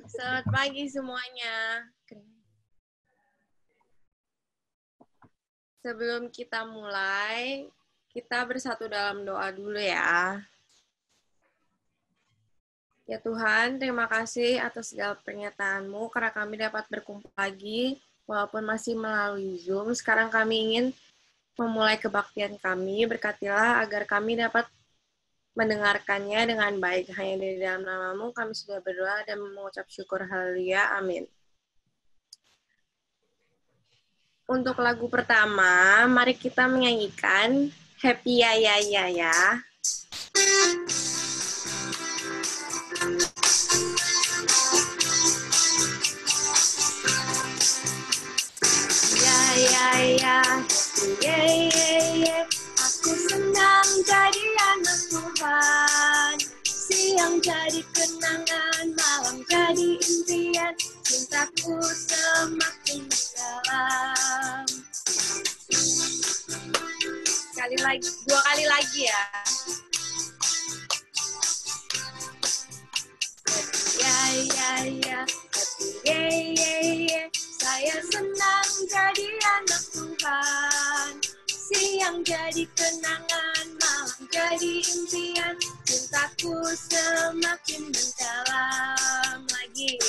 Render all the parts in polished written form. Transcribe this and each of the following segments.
Selamat pagi semuanya. Sebelum kita mulai, kita bersatu dalam doa dulu ya. Ya Tuhan, terima kasih atas segala pernyataan-Mu karena kami dapat berkumpul lagi walaupun masih melalui Zoom. Sekarang kami ingin memulai kebaktian kami. Berkatilah agar kami dapat mendengarkannya dengan baik. Hanya di dalam nama-Mu kami sudah berdoa dan mengucap syukur. Haleluya. Amin. Untuk lagu pertama, mari kita menyanyikan Happy Ya Ya Ya Ya. Ya ya ya, happy ya ya ya. Aku senang jadi anak Tuhan. Siang jadi kenangan, malam jadi impian. Cintaku semakin mendalam. Dua kali lagi ya. Happy ya ya ya, happy ya ya ya. Saya senang jadi anak Tuhan. Siang jadi kenangan, malam jadi impian. Cintaku semakin mendalam. Lagi.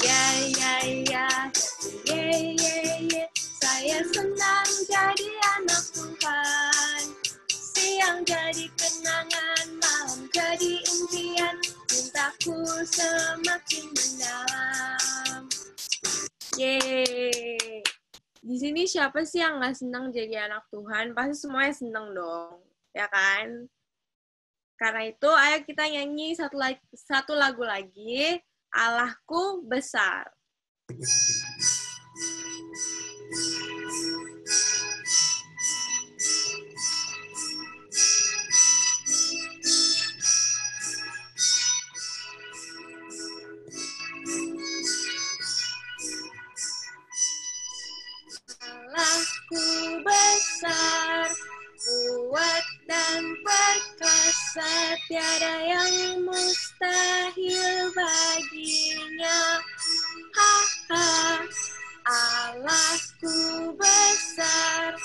Ya ya ya, happy ya ya ya. Saya senang jadi anak Tuhan. Siang jadi kenangan, malam jadi impian. Cintaku semakin mendalam. Yeay. Di sini siapa sih yang nggak senang jadi anak Tuhan? Pasti semuanya senang dong, ya kan? Karena itu, ayo kita nyanyi satu lagu lagi, Allahku Besar. Allahku besar, kuat dan perkasa, tiada yang mustahil baginya. Ha ha, Allahku besar,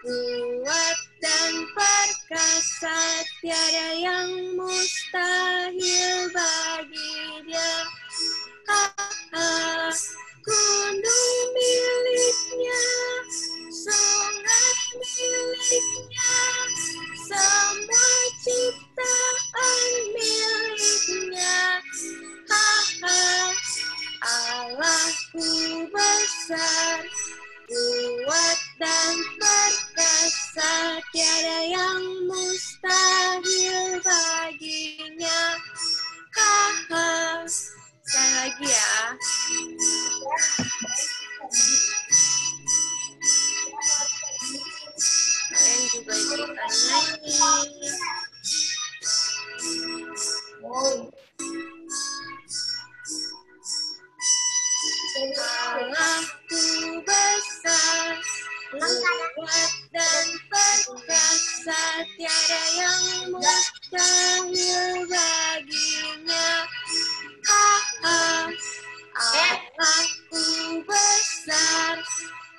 kuat dan perkasa, tiada yang mustahil bagi Dia. Ha ha, gunung miliknya, sungai miliknya, semua ciptaan miliknya. Ha ha, Allahku besar, kuat dan perkasa, tiada yang mustahil baginya. Ha ha. Sekali lagi ya. Kalian juga ikutan nyanyi. Allahku besar, kuat dan perkasa, tiada yang mustahil baginya. Ha ha, Allahku besar,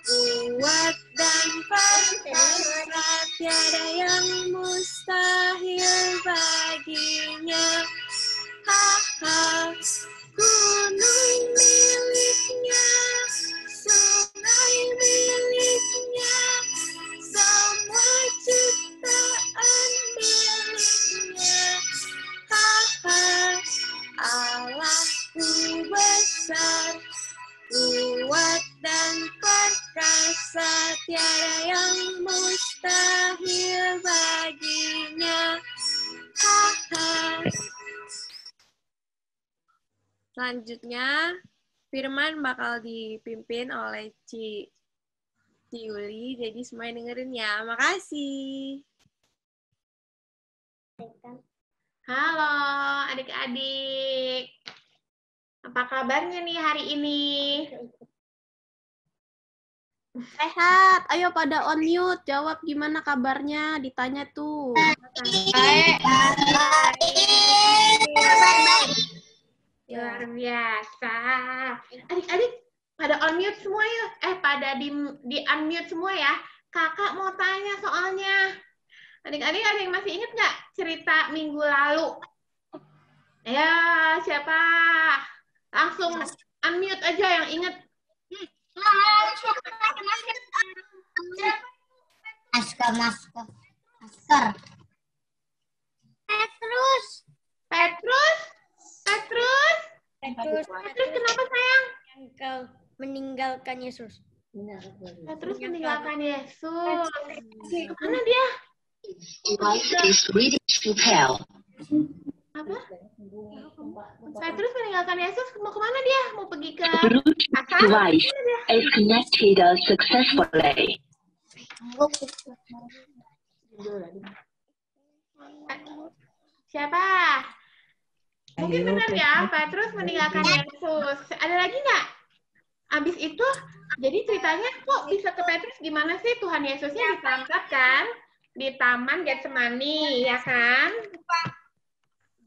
kuat dan perkasa, tiada yang mustahil baginya. Ha ha, gunung miliknya, sungai miliknya, semua ciptaan miliknya. Ha ha, Allahku besar, kuat dan perkasa, tiada yang mustahil baginya. Ha ha. Selanjutnya, Firman bakal dipimpin oleh Ci Yuli, jadi semuanya dengerin ya. Makasih. Halo adik-adik, apa kabarnya nih hari ini? Sehat. Ayo pada on mute. Jawab gimana kabarnya. Ditanya tuh. Baik. Luar biasa. Adik-adik pada on mute semua ya. Pada di unmute semua ya. Kakak mau tanya soalnya. Adik-adik ada yang masih ingat nggak cerita minggu lalu? Ya, siapa? Langsung unmute aja yang ingat. Masker. Petrus, kenapa sayang? Meninggalkan Yesus. Petrus meninggalkan Yesus. Mana dia? Apa? Petrus meninggalkan Yesus, mau kemana dia? Mau pergi ke atas? Device is connected successfully. Siapa? Mungkin benar ya, Petrus meninggalkan Yesus. Ada lagi nggak? Abis itu, jadi ceritanya kok bisa ke Petrus gimana sih? Tuhan Yesusnya ditangkap kan? Di Taman Getsemani, ya kan?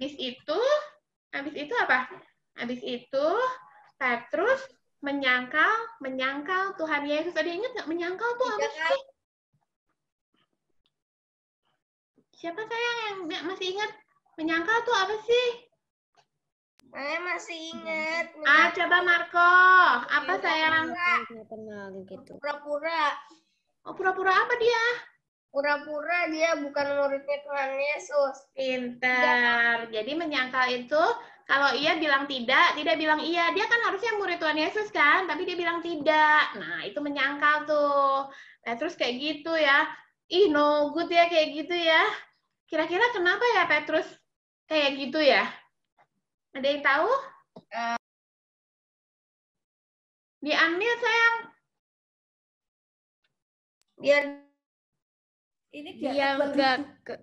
Habis itu apa? Habis itu Petrus menyangkal Tuhan Yesus. Ada ingat nggak menyangkal tuh apa sih? Siapa sayang yang masih ingat menyangkal tuh apa sih? Saya masih ingat. Coba Marco, apa sayang? Pura-pura. Oh, pura-pura apa dia? Pura-pura dia bukan muridnya Tuhan Yesus. Pinter. Jadi menyangkal itu kalau ia bilang tidak bilang iya. Dia kan harusnya murid Tuhan Yesus kan, tapi dia bilang tidak. Nah, itu menyangkal tuh. Nah, terus kayak gitu ya. Ih, no good ya kayak gitu ya. Kira-kira kenapa ya Petrus kayak gitu ya? Ada yang tahu? Di unmute sayang.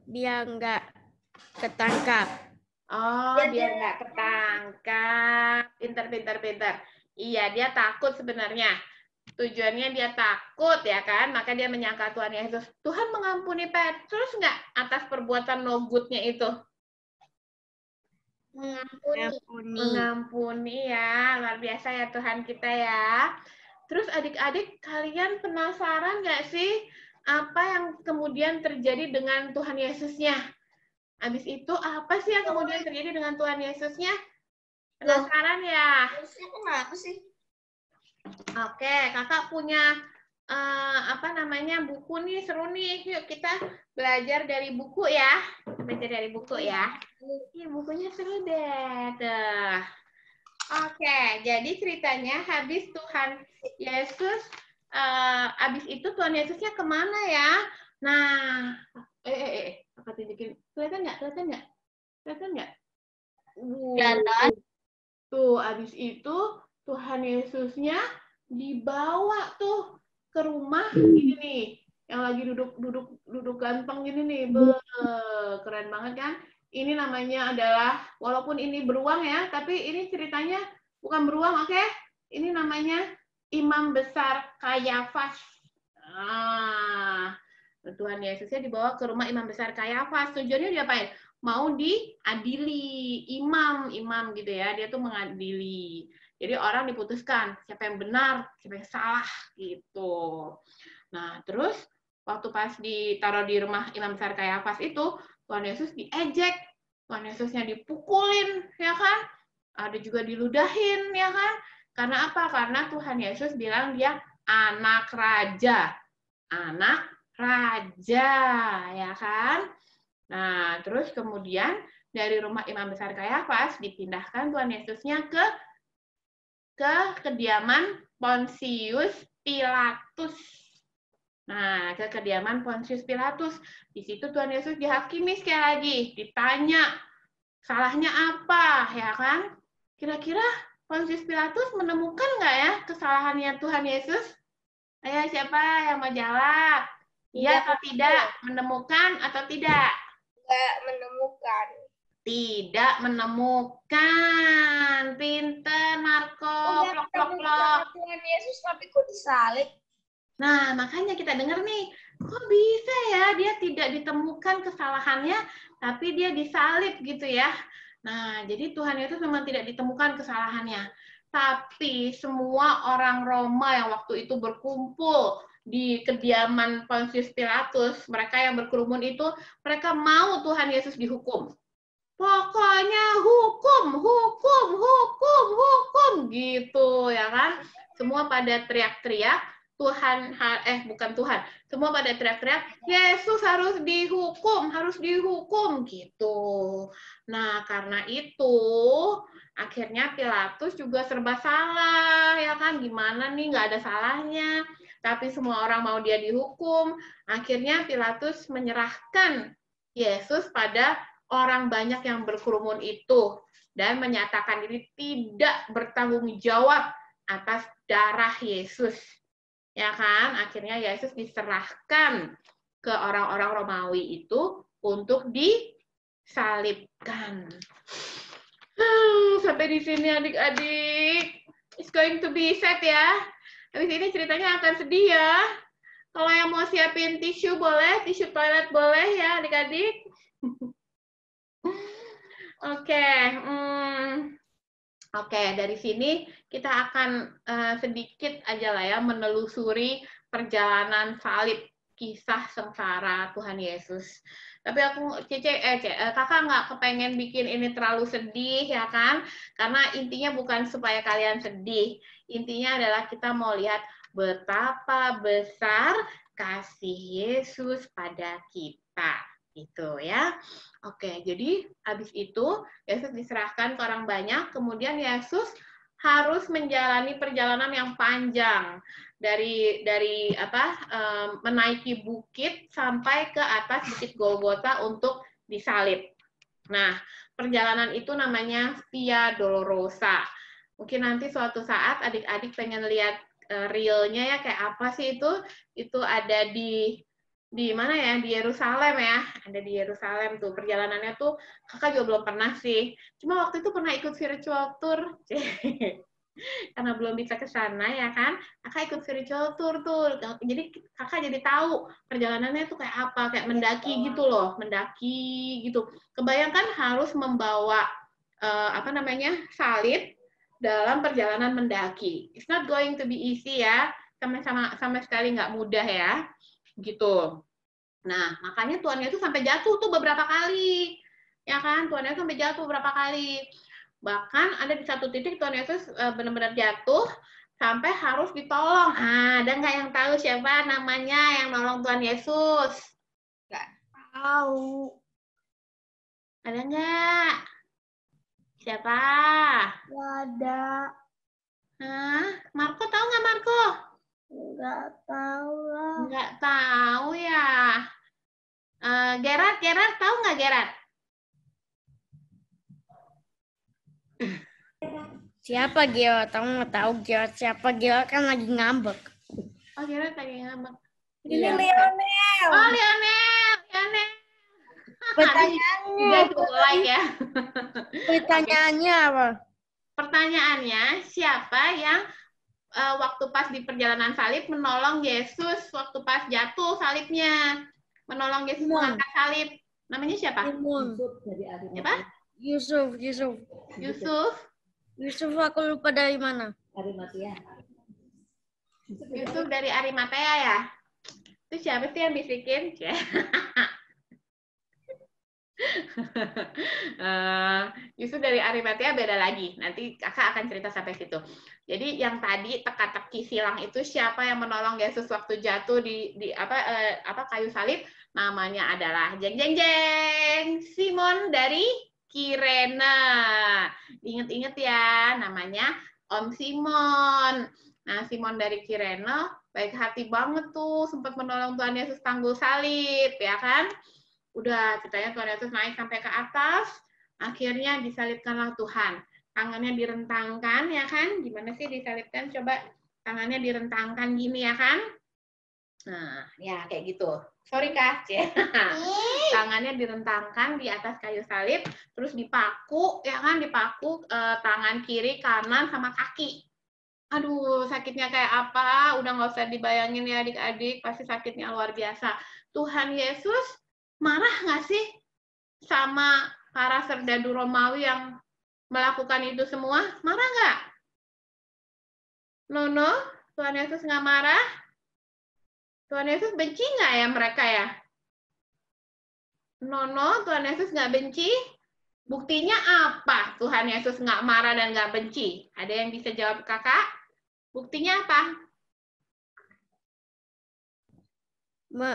Dia nggak ketangkap. Oh, dia nggak ketangkap. Pinter. Iya, dia takut sebenarnya. Tujuannya dia takut ya kan, maka dia menyangka Tuhan Yesus. Tuhan mengampuni Petrus nggak atas perbuatan no good-nya itu? Mengampuni ya, luar biasa ya Tuhan kita ya. Terus adik-adik, kalian penasaran nggak sih apa yang kemudian terjadi dengan Tuhan Yesusnya? Habis itu apa sih yang kemudian terjadi dengan Tuhan Yesusnya? Penasaran ya? Kenapa sih? Oke, kakak punya buku nih, seru nih. Yuk kita belajar dari buku ya. Ini bukunya seru deh. Tuh. Oke, jadi ceritanya habis Tuhan Yesus, habis itu Tuhan Yesusnya kemana ya? Nah, apa tunjukin? Kelihatan nggak? Kelihatan. Tuh, habis itu Tuhan Yesusnya dibawa tuh ke rumah ini nih, yang lagi duduk ganteng gini nih. Keren banget kan? Ini namanya adalah, walaupun ini beruang ya, tapi ini ceritanya bukan beruang, oke? Ini namanya Imam Besar Kayafas. Tuhan Yesusnya dibawa ke rumah Imam Besar Kayafas. Tujuannya diapain? Mau diadili, imam gitu ya. Dia tuh mengadili. Jadi orang diputuskan siapa yang benar, siapa yang salah gitu. Nah, terus waktu pas ditaruh di rumah Imam Besar Kayafas itu, Tuhan Yesus diejek, Tuhan Yesusnya dipukulin, ya kan? Ada juga diludahin, ya kan? Karena apa? Karena Tuhan Yesus bilang dia anak raja. Anak raja, ya kan? Nah, terus kemudian dari rumah Imam Besar Kayafas dipindahkan Tuhan Yesusnya ke kediaman Pontius Pilatus. Nah, ke kediaman Pontius Pilatus. Di situ Tuhan Yesus dihakimi sekali lagi, ditanya salahnya apa, ya kan? Kira-kira Pontius Pilatus menemukan nggak ya kesalahannya Tuhan Yesus? Ayo, siapa yang mau jawab? Iya atau tidak? Menemukan atau tidak? Nggak menemukan. Tidak menemukan. Pinter, Marco. Plok. Tuhan Yesus, tapi kok disalib? Nah, makanya kita dengar nih, kok bisa ya dia tidak ditemukan kesalahannya, tapi dia disalib gitu ya. Nah, jadi Tuhan Yesus memang tidak ditemukan kesalahannya. Tapi semua orang Roma yang waktu itu berkumpul di kediaman Pontius Pilatus, mereka yang berkerumun itu, mereka mau Tuhan Yesus dihukum. Pokoknya hukum, hukum, hukum, hukum gitu ya kan. Semua pada teriak-teriak, bukan Tuhan. Semua pada teriak-teriak, Yesus harus dihukum gitu. Nah, karena itu akhirnya Pilatus juga serba salah ya kan. Gimana nih, nggak ada salahnya. Tapi semua orang mau dia dihukum. Akhirnya Pilatus menyerahkan Yesus pada orang banyak yang berkerumun itu dan menyatakan diri tidak bertanggung jawab atas darah Yesus. Ya kan? Akhirnya Yesus diserahkan ke orang-orang Romawi itu untuk disalibkan. Sampai di sini adik-adik. It's going to be sad ya. Habis ini ceritanya akan sedih ya. Kalau yang mau siapin tisu boleh, tisu toilet boleh ya adik-adik. Oke, dari sini kita akan sedikit aja lah ya menelusuri perjalanan salib, kisah sengsara Tuhan Yesus. Tapi kakak nggak kepengen bikin ini terlalu sedih ya kan? Karena intinya bukan supaya kalian sedih, intinya adalah kita mau lihat betapa besar kasih Yesus pada kita, gitu ya. Oke, jadi habis itu Yesus diserahkan ke orang banyak, kemudian Yesus harus menjalani perjalanan yang panjang dari menaiki bukit sampai ke atas bukit Golgota untuk disalib. Nah, perjalanan itu namanya Via Dolorosa. Mungkin nanti suatu saat adik-adik pengen lihat realnya ya kayak apa sih itu? Itu ada di mana ya, di Yerusalem ya, ada di Yerusalem tuh. Perjalanannya tuh kakak juga belum pernah sih, cuma waktu itu pernah ikut virtual tour karena belum bisa ke sana ya kan, kakak ikut virtual tour tuh, jadi kakak jadi tahu perjalanannya tuh kayak apa, kayak mendaki gitu loh, mendaki gitu. Kebayangkan harus membawa salib dalam perjalanan mendaki. It's not going to be easy ya, sama sekali nggak mudah ya. Gitu. Nah, makanya Tuhan Yesus sampai jatuh tuh beberapa kali. Ya kan? Tuhan Yesus sampai jatuh beberapa kali. Bahkan ada di satu titik Tuhan Yesus benar-benar jatuh sampai harus ditolong. Ada nggak yang tahu siapa namanya yang nolong Tuhan Yesus? Nggak tahu. Ada nggak? Siapa? Nggak ada. Marco tahu nggak Marco? Nggak tahu lah. Nggak tahu ya. Gerard tahu nggak Gerard? Siapa Gio? Tahu nggak tahu Gio? Siapa Gio kan lagi ngambek. Oh Gerard lagi ngambek. Ini Lionel. Oh Lionel. Pertanyaannya like ya. Pertanyaannya apa? Pertanyaannya siapa yang waktu pas di perjalanan salib menolong Yesus waktu pas jatuh salibnya, menolong Yesus mengangkat salib. Namanya siapa? Siapa? Yusuf. Yusuf aku lupa dari mana? Yusuf dari Arimatea ya. Itu siapa sih yang bisikin? Yusuf dari Arimatea beda lagi. Nanti kakak akan cerita sampai situ. Jadi yang tadi teka-teki silang itu siapa yang menolong Yesus waktu jatuh di kayu salib? Namanya adalah Simon dari Kirene. Ingat-ingat ya, namanya Om Simon. Nah, Simon dari Kirene baik hati banget tuh, sempat menolong Tuhan Yesus tanggul salib, ya kan? Udah, ceritanya Tuhan Yesus naik sampai ke atas, akhirnya disalibkanlah Tuhan. Tangannya direntangkan, ya kan? Gimana sih disalibkan? Coba tangannya direntangkan gini, ya kan? Nah, ya kayak gitu. Sorry, Kak. Tangannya direntangkan di atas kayu salib, terus dipaku, ya kan? Dipaku tangan kiri, kanan, sama kaki. Aduh, sakitnya kayak apa? Udah nggak usah dibayangin ya adik-adik, pasti sakitnya luar biasa. Tuhan Yesus marah nggak sih sama para serdadu Romawi yang melakukan itu semua? Marah nggak? No, Tuhan Yesus nggak marah? Tuhan Yesus benci nggak ya mereka ya? No, Tuhan Yesus nggak benci? Buktinya apa Tuhan Yesus nggak marah dan nggak benci? Ada yang bisa jawab kakak? Buktinya apa?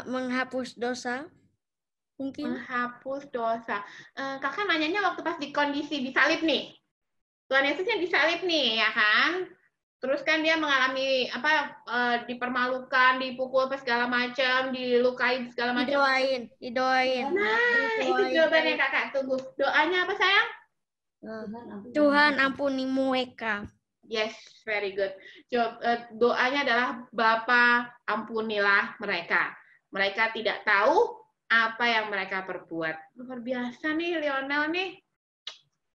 Menghapus dosa, mungkin. Menghapus dosa. Kakak nanyanya waktu pas di kondisi disalib nih. Tuhan Yesusnya disalib nih, ya kan? Terus kan dia mengalami dipermalukan, dipukul segala macam, dilukai segala macam. Didoain. Nah, itu jawabannya kakak tunggu. Doanya apa sayang? Tuhan ampuni mereka. Yes, very good. Doanya adalah Bapa ampunilah mereka. Mereka tidak tahu apa yang mereka perbuat. Luar biasa nih Lionel nih.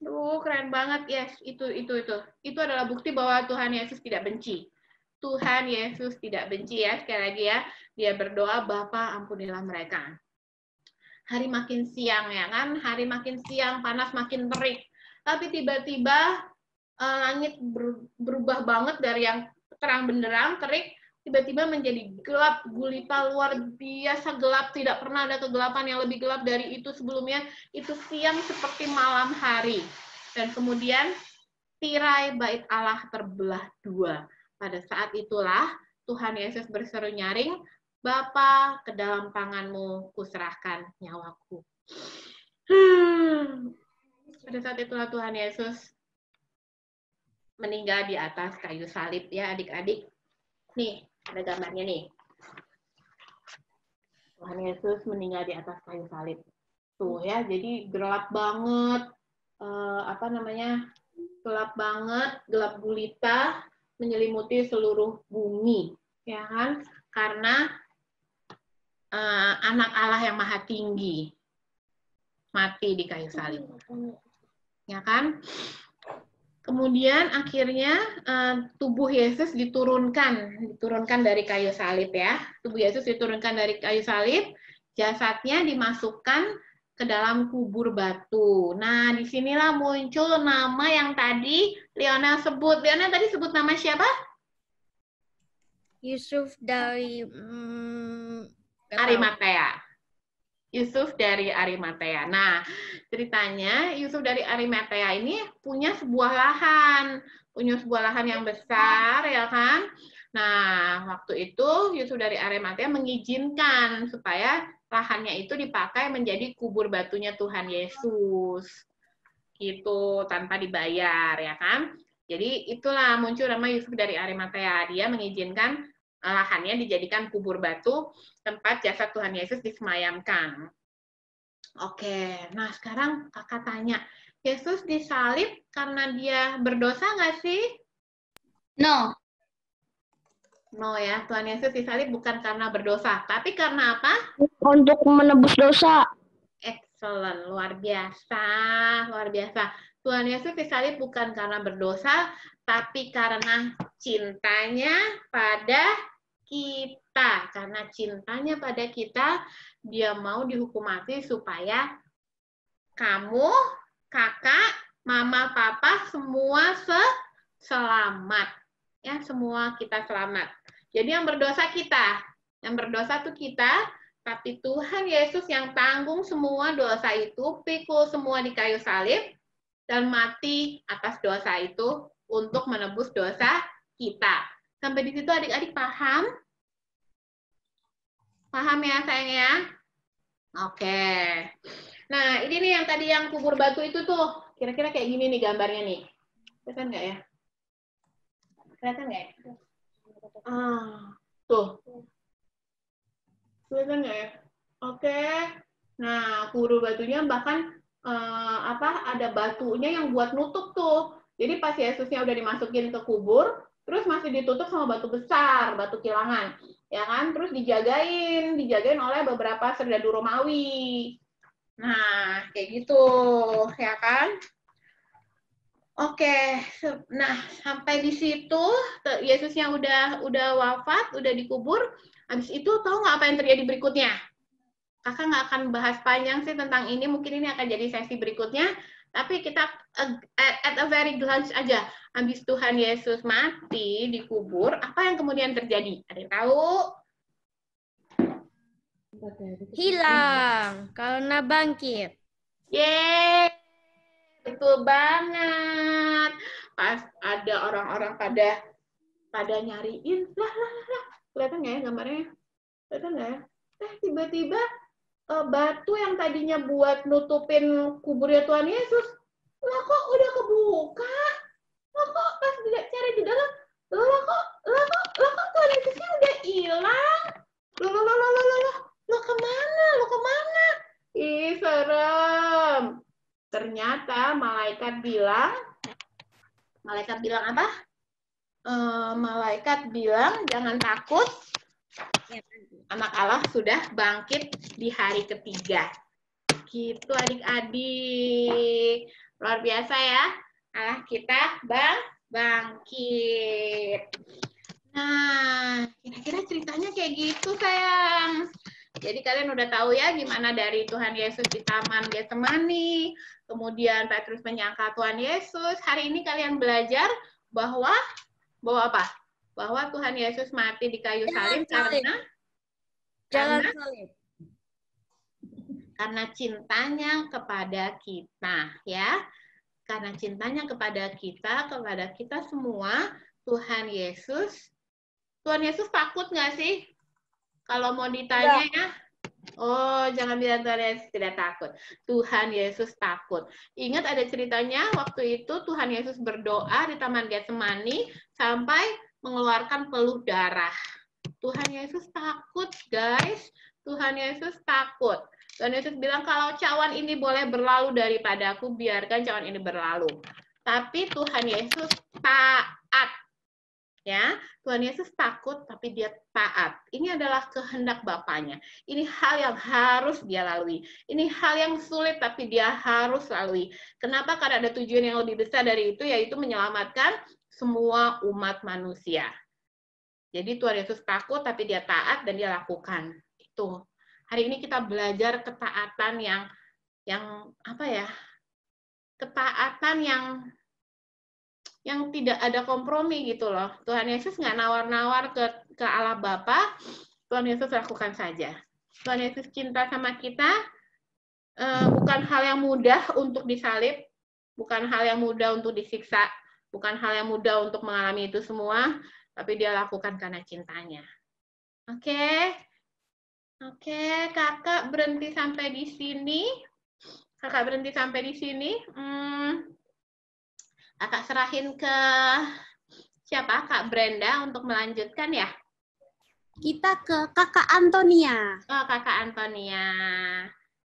Duh, keren banget. Yes, itu. Itu adalah bukti bahwa Tuhan Yesus tidak benci. Tuhan Yesus tidak benci ya. Sekali lagi ya, dia berdoa, Bapa ampunilah mereka. Hari makin siang ya kan, hari makin siang, panas makin terik. Tapi tiba-tiba langit berubah banget dari yang terang benderang, terik, tiba-tiba menjadi gelap gulita, luar biasa gelap. Tidak pernah ada kegelapan yang lebih gelap dari itu sebelumnya. Itu siang seperti malam hari. Dan kemudian tirai bait Allah terbelah dua. Pada saat itulah Tuhan Yesus berseru nyaring, Bapa, ke dalam tanganmu kuserahkan nyawaku. Pada saat itulah Tuhan Yesus meninggal di atas kayu salib ya adik-adik. Nih, ada gambarnya nih. Tuhan Yesus meninggal di atas kayu salib. Tuh ya, jadi gelap banget. Gelap banget, gelap gulita, menyelimuti seluruh bumi. Ya kan? Karena anak Allah yang maha tinggi mati di kayu salib. Ya kan? Kemudian akhirnya tubuh Yesus diturunkan dari kayu salib ya. Tubuh Yesus diturunkan dari kayu salib, jasadnya dimasukkan ke dalam kubur batu. Nah, disinilah muncul nama yang tadi Lionel sebut. Lionel tadi sebut nama siapa? Yusuf dari Arimatea. Yusuf dari Arimatea. Nah, ceritanya Yusuf dari Arimatea ini punya sebuah lahan yang besar, ya kan? Nah, waktu itu Yusuf dari Arimatea mengizinkan supaya lahannya itu dipakai menjadi kubur batunya Tuhan Yesus. Gitu, tanpa dibayar, ya kan? Jadi itulah muncul nama Yusuf dari Arimatea. Dia mengizinkan lahannya dijadikan kubur batu tempat jasad Tuhan Yesus disemayamkan. Oke, nah sekarang kakak tanya, Yesus disalib karena dia berdosa nggak sih? No. No ya, Tuhan Yesus disalib bukan karena berdosa, tapi karena apa? Untuk menebus dosa. Excellent, luar biasa, luar biasa. Tuhan Yesus disalib bukan karena berdosa, tapi karena cintanya pada kita. Karena cintanya pada kita, dia mau dihukum mati supaya kamu, kakak, mama, papa, semua selamat. Ya, semua kita selamat. Jadi yang berdosa kita. Yang berdosa tuh kita, tapi Tuhan Yesus yang tanggung semua dosa itu, pikul semua di kayu salib, dan mati atas dosa itu untuk menebus dosa kita. Sampai di situ adik-adik paham? Paham ya sayang ya? Oke. Nah, ini nih yang tadi yang kubur batu itu tuh. Kira-kira kayak gini nih gambarnya nih. Kelihatan nggak ya? Kelihatan nggak ya? Tuh. Kelihatan nggak ya? Oke. Nah, kubur batunya bahkan ada batunya yang buat nutup tuh. Jadi pas Yesusnya udah dimasukin ke kubur, terus masih ditutup sama batu besar, batu kilangan, ya kan? Terus dijagain oleh beberapa serdadu Romawi. Nah, kayak gitu, ya kan? Oke, nah sampai di situ Yesusnya udah wafat, udah dikubur. Habis itu tahu nggak apa yang terjadi berikutnya? Kakak nggak akan bahas panjang sih tentang ini, mungkin ini akan jadi sesi berikutnya. Tapi kita at a very glance aja. Habis Tuhan Yesus mati, dikubur, apa yang kemudian terjadi? Ada yang tahu? Hilang karena bangkit. Yeay, betul banget. Pas ada orang-orang pada nyariin, lah, kelihatan nggak ya gambarnya? Kelihatan nggak ya? Tiba-tiba batu yang tadinya buat nutupin kuburnya Tuhan Yesus, lah kok udah kebuka? Lah kok pas cari di dalam, lah kok Tuhan Yesusnya udah hilang? Lo kemana? Ih, serem. Ternyata malaikat bilang apa? Malaikat bilang jangan takut. Anak Allah sudah bangkit di hari ketiga. Gitu adik-adik. Luar biasa ya. Allah kita bangkit. Nah, kira-kira ceritanya kayak gitu sayang. Jadi kalian udah tahu ya gimana dari Tuhan Yesus di Taman Getsemani, kemudian Petrus menyangka Tuhan Yesus. Hari ini kalian belajar bahwa apa? Bahwa Tuhan Yesus mati di kayu salib karena cintanya kepada kita, ya. Karena cintanya kepada kita semua, Tuhan Yesus takut nggak sih? Kalau mau ditanya ya, oh jangan bilang Tuhan Yesus tidak takut. Tuhan Yesus takut. Ingat ada ceritanya waktu itu Tuhan Yesus berdoa di Taman Getsemani sampai mengeluarkan peluh darah. Tuhan Yesus takut, guys. Tuhan Yesus takut. Tuhan Yesus bilang kalau cawan ini boleh berlalu daripadaku, biarkan cawan ini berlalu. Tapi Tuhan Yesus taat. Ya, Tuhan Yesus takut tapi dia taat. Ini adalah kehendak Bapaknya. Ini hal yang harus dia lalui. Ini hal yang sulit tapi dia harus lalui. Kenapa? Karena ada tujuan yang lebih besar dari itu, yaitu menyelamatkan semua umat manusia. Jadi Tuhan Yesus takut tapi dia taat dan dia lakukan. Itu. Hari ini kita belajar ketaatan yang apa ya? Ketaatan yang tidak ada kompromi gitu loh. Tuhan Yesus nggak nawar-nawar ke Allah Bapa, Tuhan Yesus lakukan saja. Tuhan Yesus cinta sama kita, bukan hal yang mudah untuk disalib, bukan hal yang mudah untuk disiksa, bukan hal yang mudah untuk mengalami itu semua, tapi dia lakukan karena cintanya. Oke, kakak berhenti sampai di sini. Kakak serahin ke siapa? Kak Brenda untuk melanjutkan ya? Kita ke Kakak Antonia. Oh, Kakak Antonia.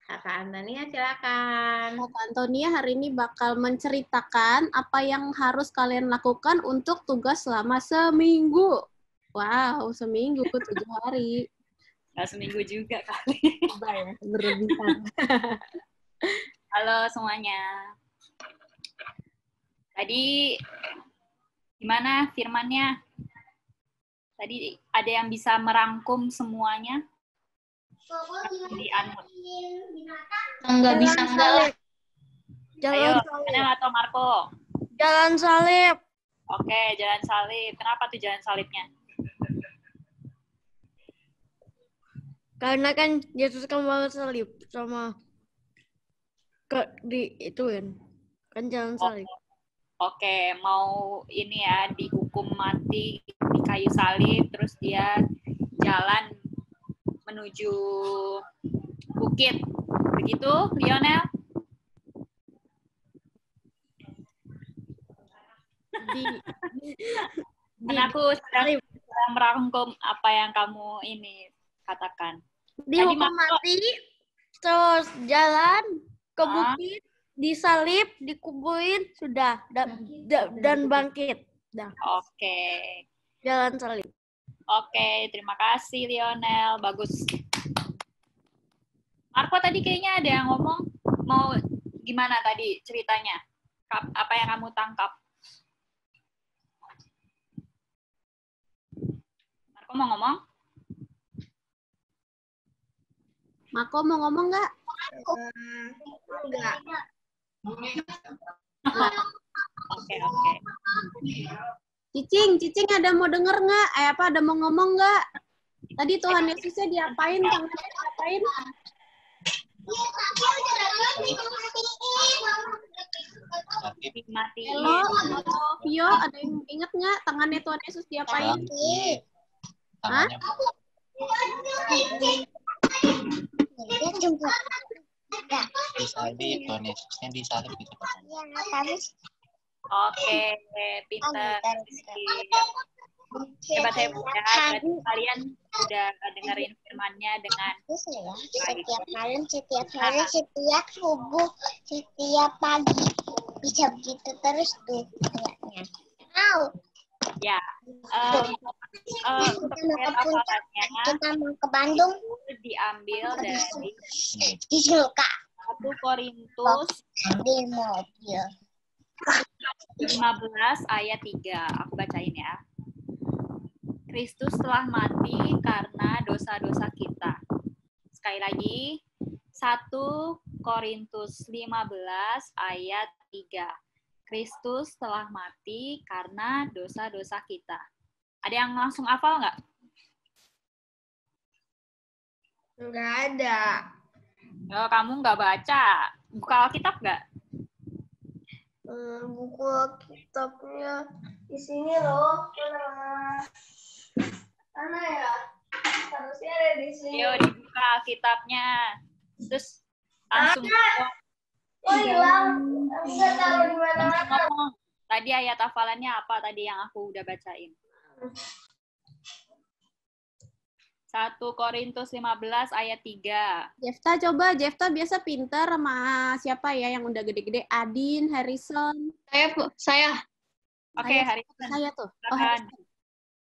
Kakak Antonia, silakan. Kakak Antonia hari ini bakal menceritakan apa yang harus kalian lakukan untuk tugas selama seminggu. Wow, seminggu, 7 hari. Nggak seminggu juga kali. Berlebihan. Halo semuanya. Tadi gimana firmannya? Tadi ada yang bisa merangkum semuanya? Enggak bisa enggak. Ayo, Nel atau Marco? Jalan salib. Oke, jalan salib. Kenapa tuh jalan salibnya? Karena kan Yesus kan bawa salib sama itu kan jalan salib. Oke, mau ini ya dihukum mati di kayu salib, terus dia jalan menuju bukit. Begitu, Lionel? Karena aku sedang merangkum apa yang kamu ini katakan. Dihukum mati, terus jalan ke bukit, disalib, dikuburin, sudah, dan bangkit. Oke. Jalan salib. Oke, terima kasih Lionel, bagus. Marco tadi kayaknya ada yang ngomong, mau gimana tadi ceritanya? Apa yang kamu tangkap? Marco mau ngomong? Mako mau ngomong nggak? Enggak. Oke. Cicing ada mau denger nggak? Ada mau ngomong nggak? Tadi Tuhan Yesusnya diapain? Tangannya diapain? Dimatiin. Halo, Vio, ada yang inget nggak tangannya Tuhan Yesus diapain? Hah? Disalib, Tuhan Yesusnya disalib gitu. Oke, pinter. Hebat-hebat ya. Berarti kalian udah dengerin firman-Nya dengan Setiap malam, setiap hari, setiap subuh, setiap pagi. Bisa begitu terus tuh kayaknya. ya. Untuk hafalannya Kita mau ke Bandung itu diambil dari di Sulka 1 Korintus di mobil. 15 ayat 3. Aku bacain ya. Kristus telah mati karena dosa-dosa kita. Sekali lagi, 1 Korintus 15 ayat 3. Kristus telah mati karena dosa-dosa kita. Ada yang langsung hafal nggak? Enggak ada. Oh, kamu nggak baca. Buka Alkitab nggak? Buku kitabnya di sini loh. Mana ya? Harusnya ada di sini. Yo, dibuka Alkitabnya. Terus langsung Oh, hilang. Enggak tahu di mana. langsung ngomong. Tadi ayat hafalannya apa tadi yang aku udah bacain? 1 Korintus 15 ayat 3. Jefta biasa pinter sama siapa ya yang udah gede-gede? Adin, Harrison. Saya. Oke, hari Saya tuh. silakan.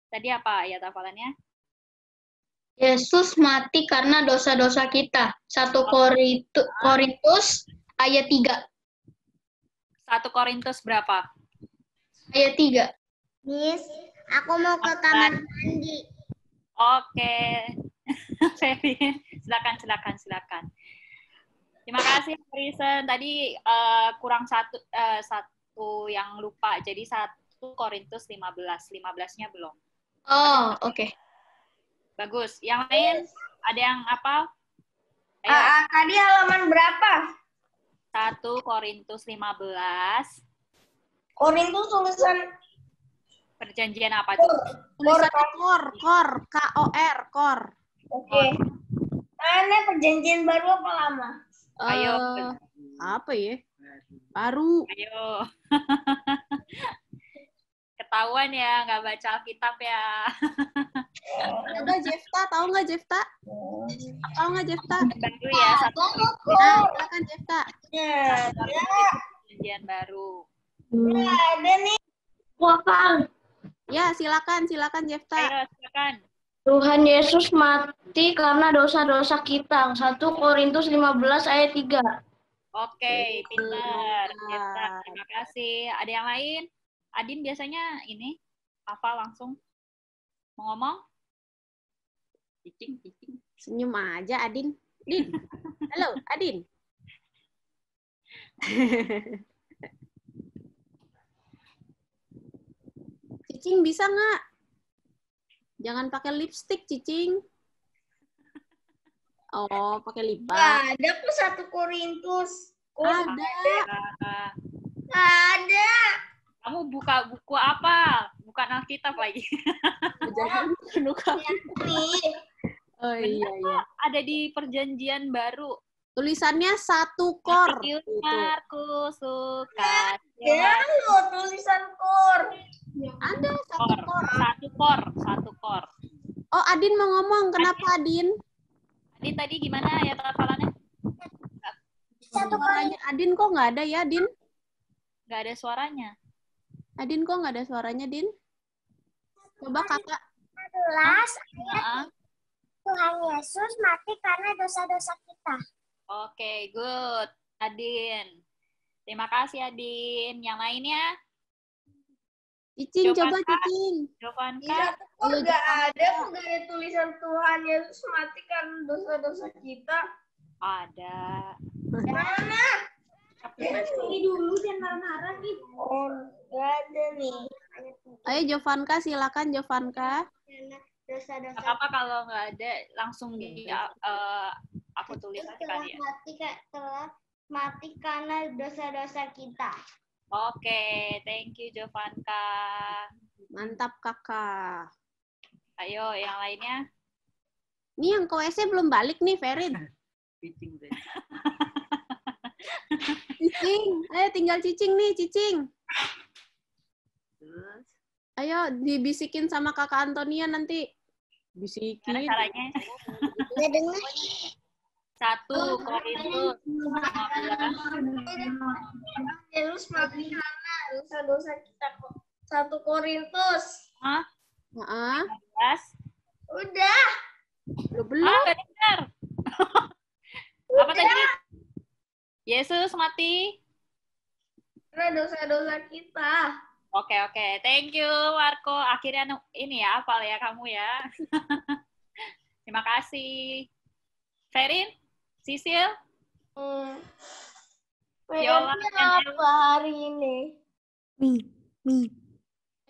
Tadi apa ayat hafalannya? Yesus mati karena dosa-dosa kita. 1 Korintus ayat 3. 1 Korintus berapa? Ayat 3. Miss, aku mau ke kamar mandi. Oke. Ferry, silakan. Terima kasih, Harrison. Tadi kurang satu yang lupa. Jadi 1 Korintus 15. 15-nya belum. Oh, oke. Bagus. Yang lain ada yang apa? Ayo. Tadi halaman berapa? 1 Korintus 15. Korintus tulisan Perjanjian apa tuh? Tulisan kor, K-O-R. Oke. Ini perjanjian baru apa lama? Ayo. Apa ya? Baru. Ayo. Ketahuan ya, nggak baca Alkitab ya. Coba Jefta, tahu nggak Jefta? Tahu nggak Jefta? Baru ya, 1 Nah, silakan Jefta. Ya, perjanjian baru. ada nih. Ya, silakan Jefta. Ayo, silakan. Tuhan Yesus mati karena dosa-dosa kita. 1 Korintus 15 ayat 3. Oke, pintar. Jefta, terima kasih. Ada yang lain? Adin biasanya ini apa langsung mau ngomong? Cicing. Senyum aja Adin. Din. Halo, Adin. Cicing bisa nggak? Jangan pakai lipstick, Cicing. Oh, pakai lip balm. Nggak ada kok 1 Korintus. Ada. Ada. Kamu buka buku apa? Bukan Alkitab lagi. Jangan buka. Nih. Oh iya. Ada di perjanjian baru. Tulisannya 1 kor. Aku suka. Ya, lo tulisan kor. Ada 1 kor. 1 kor. Oh, Adin mau ngomong. Kenapa Adin? Adin tadi gimana ya hafalannya? Suaranya Adin kok nggak ada ya, Din? Nggak ada suaranya. Adin kok nggak ada suaranya, Din? Coba kakak. 11 ayat Tuhan Yesus mati karena dosa-dosa kita. Oke, good. Adin. Terima kasih Adin. Yang lainnya? Cicing, coba Jovanka. Cicing. Jovanka. Iya, kok nggak ada tulisan Tuhan Yesus mati karena dosa-dosa kita. Ada. Mana? Ini dulu jangan marah-marah nih. Oh, nggak ada nih. Ayo Jovanka, silakan Jovanka. Dosa-dosa Gak apa-apa kalau nggak ada, langsung di aku tulis aja kali ya. telah mati karena dosa-dosa kita. Oke, thank you Jovanka. Mantap kakak. Ayo, yang lainnya. Nih yang ke WC belum balik nih, Ferin. Cicing, ayo tinggal Cicing nih, Cicing. Ayo dibisikin sama kakak Antonia nanti. Bisikin. Gimana caranya? Nggak dengar. 1 Korintus 15. Yesus mati karena dosa-dosa kita kok. 1 Korintus. Hah? Heeh. 15. Udah. Belum. Nggak dengar. Apa tadi? Yesus mati. Karena dosa-dosa kita. Oke. Thank you, Marco. Akhirnya ini ya, hafal ya kamu ya. Terima kasih. Ferin, Sisil, Viola, dan Apa hari ini?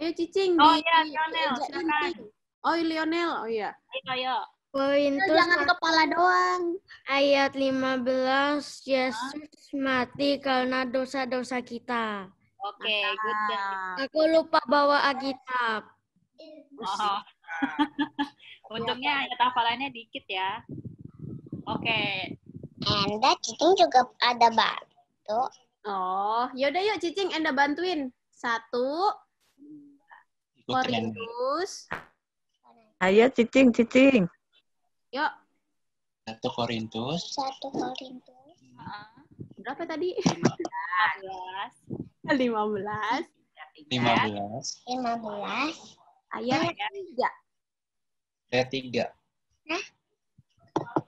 Ayo Cicing. Oh iya, Lionel, diajain, silakan. Cing. Oh, Lionel. Oh iya. Ayo. Korintus Jangan kepala doang. ayat 15, Yesus mati karena dosa-dosa kita. Oke, good job. Aku lupa bawa Alkitab. Oh. Untungnya ayat hafalannya dikit ya. Oke. Enda Cicing juga ada batu. Oh, yaudah yuk Cicing, Enda bantuin. 1 Korintus. Ayo Cicing. Yuk, 1 Korintus 1 Korintus. berapa tadi? 15. 15. 15 Ayat 3. ayat 3. Hah?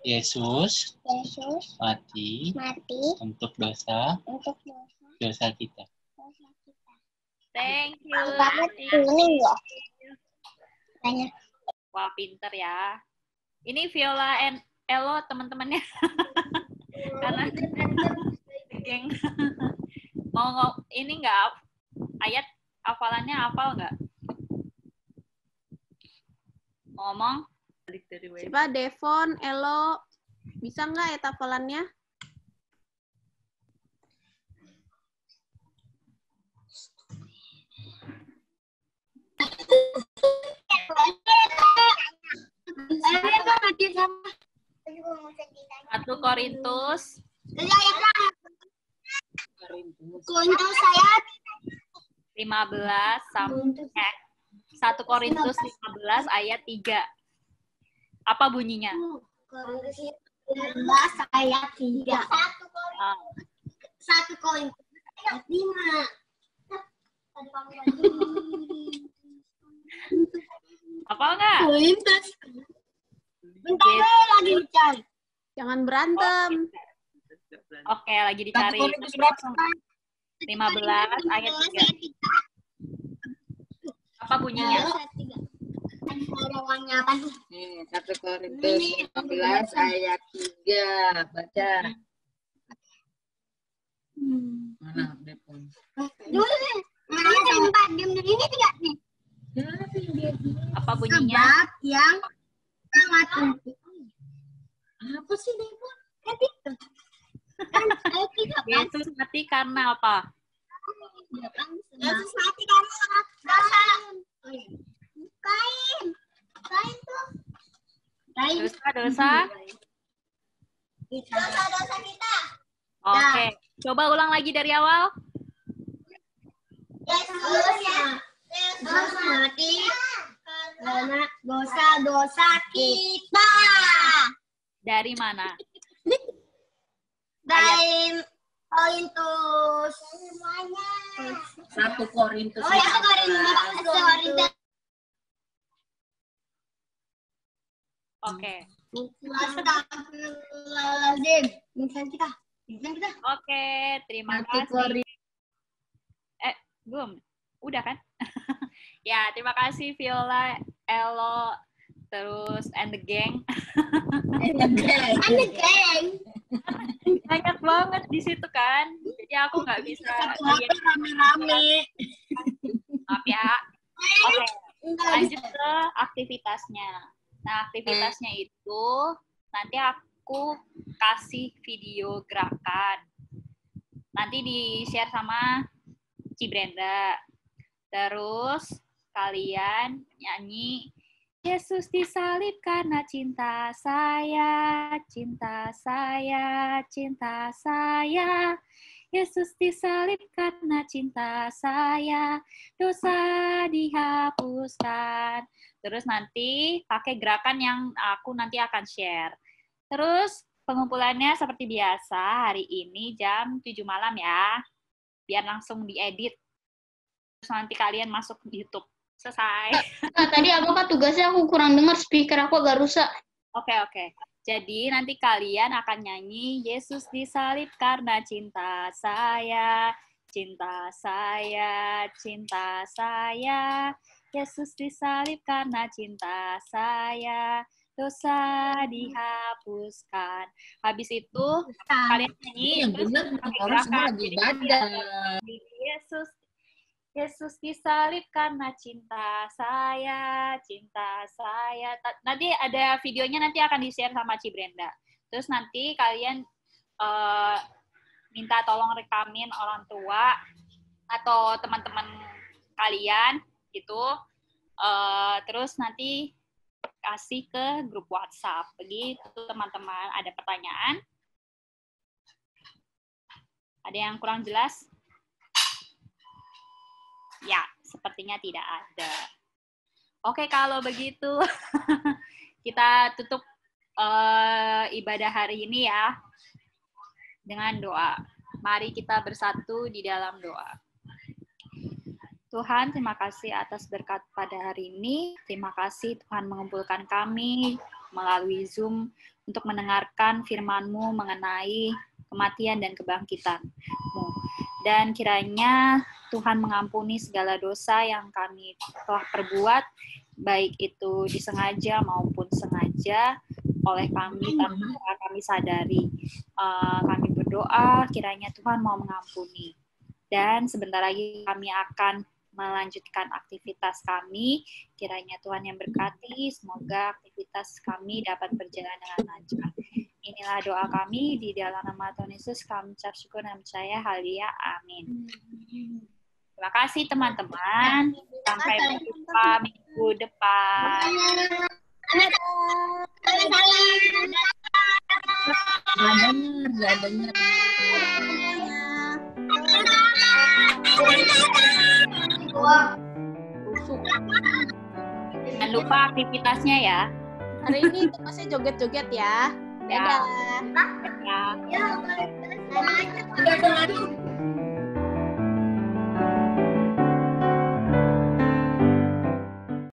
Yesus Yesus mati untuk dosa kita. Thank you. Banget kuning loh. Banyak. Wah, pinter ya. Ini Viola and Elo teman-temannya. Karena geng. Mau ini nggak ayat hafalannya hafal nggak? Ngomong. Coba Devon, Elo, bisa nggak ya hafalannya? Satu Korintus. Korintus ayat 15 sampai 1 Korintus 15 ayat 3. Apa bunyinya? Korintus 15 ayat 3. 1 Korintus ayat 5. Apa enggak? Korintus. Bentar lagi dicari. Jangan berantem. Oke, lagi dicari. 15 ayat 3. Apa bunyinya? Apa tuh? 1 Korintus 15 ayat 3. Baca. Mana Depon? Dulu deh. Mana tempat diam ini tidak nih? Apa bunyinya? Sebab yang sangat penting. Apa sih Depon? Kan itu. Kan ayat 3. Yesus mati karena apa? Yesus mati karena dosa. Kain tuh. Dosa-dosa. Dosa-dosa kita. Oke, coba ulang lagi dari awal. Yesus mati karena dosa-dosa kita. Dari mana? Dari Korintus. 1 Korintus. Oh ya, Korintus. Oke. Astagfirullahaladzim. Misal kita. Oke, terima Mati kasih. Belum. Udah kan? Ya, terima kasih Viola, Elo, terus and the gang. Banyak banget di situ kan. Jadi aku nggak bisa rame-rame. Maaf ya. Oke, lanjut ke aktivitasnya. Nah, aktivitasnya itu nanti aku kasih video gerakan. Nanti di-share sama Ci Brenda. Terus kalian nyanyi Yesus disalib karena cinta saya, cinta saya, cinta saya. Yesus disalib karena cinta saya, dosa dihapuskan. Terus nanti pakai gerakan yang aku nanti akan share. Terus pengumpulannya seperti biasa hari ini jam 7 malam ya. Biar langsung diedit. Terus nanti kalian masuk di YouTube. Selesai. Nah, tadi apa tugasnya aku kurang dengar, speaker aku agak rusak. Oke. Jadi nanti kalian akan nyanyi Yesus disalib karena cinta saya, cinta saya, cinta saya. Yesus disalib karena cinta saya, dosa dihapuskan. Habis itu kalian nyanyi Yang benar orang semua lagi ibadah. Yesus disalib karena cinta saya, cinta saya. Nanti ada videonya, nanti akan di-share sama Ci Brenda. Terus nanti kalian minta tolong rekamin orang tua atau teman-teman kalian gitu. Terus nanti kasih ke grup WhatsApp. Begitu teman-teman. Ada pertanyaan? Ada yang kurang jelas? Ya, sepertinya tidak ada. Oke, kalau begitu kita tutup ibadah hari ini ya dengan doa. Mari kita bersatu di dalam doa. Tuhan, terima kasih atas berkat pada hari ini. Terima kasih Tuhan mengumpulkan kami melalui Zoom untuk mendengarkan firman-Mu mengenai kematian dan kebangkitan-Mu. Dan kiranya Tuhan mengampuni segala dosa yang kami telah perbuat, baik itu disengaja maupun sengaja oleh kami tanpa kami sadari. Kami berdoa kiranya Tuhan mau mengampuni. Dan sebentar lagi kami akan melanjutkan aktivitas kami. Kiranya Tuhan yang berkati, semoga aktivitas kami dapat berjalan dengan lancar. Inilah doa kami, di dalam nama Tuhan Yesus kami ucap syukur dan percaya. Haleluya, amin. Terima kasih teman-teman. Sampai berjumpa minggu depan. Gak dengar. Jangan lupa aktivitasnya ya. Hari ini masih joget-joget ya. Dadah. Ya. Ya,